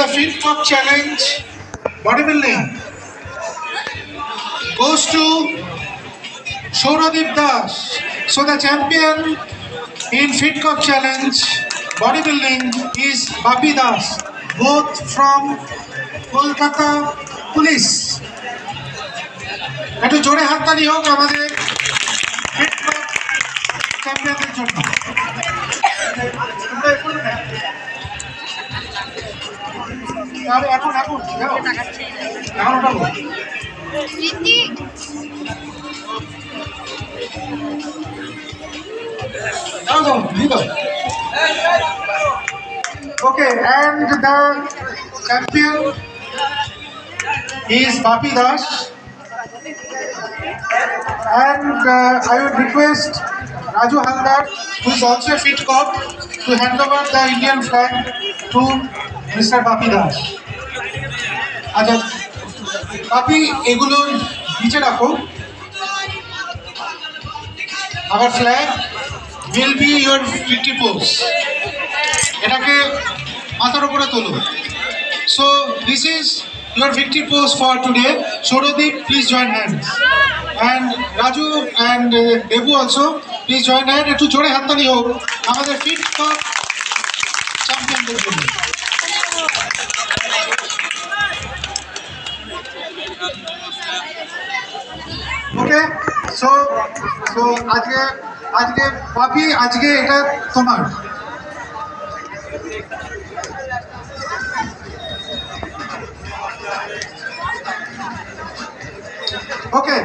the Fit Cup Challenge bodybuilding goes to Shauradip Das. So the champion in Fit Cup Challenge bodybuilding is Bapi Das, both from Kolkata Police. একটু জোরে হাততালি হোক আমাদের fit cup চ্যাম্পিয়নদের জন্য। এখন Okay, and the champion is Bapi Das, and I would request Raju Haldar, who is also a fit cop, to hand over the Indian flag to Mr. Bapi Das. আচ্ছা বাপি এগুলো নিচে রাখো। Our flag will be your victory pose. এটাকে মাথার উপরে তোলো। So this is your victory pose for today. Shauradip, please join hands. And Raju and Debu also, please join hands. একটু জোরে হাততালি হোক আমাদের ফিট কাপ চ্যাম্পিয়নদের জন্য। ওকে, সো আজকে বাপি আজকে এটা তোমার। Okay.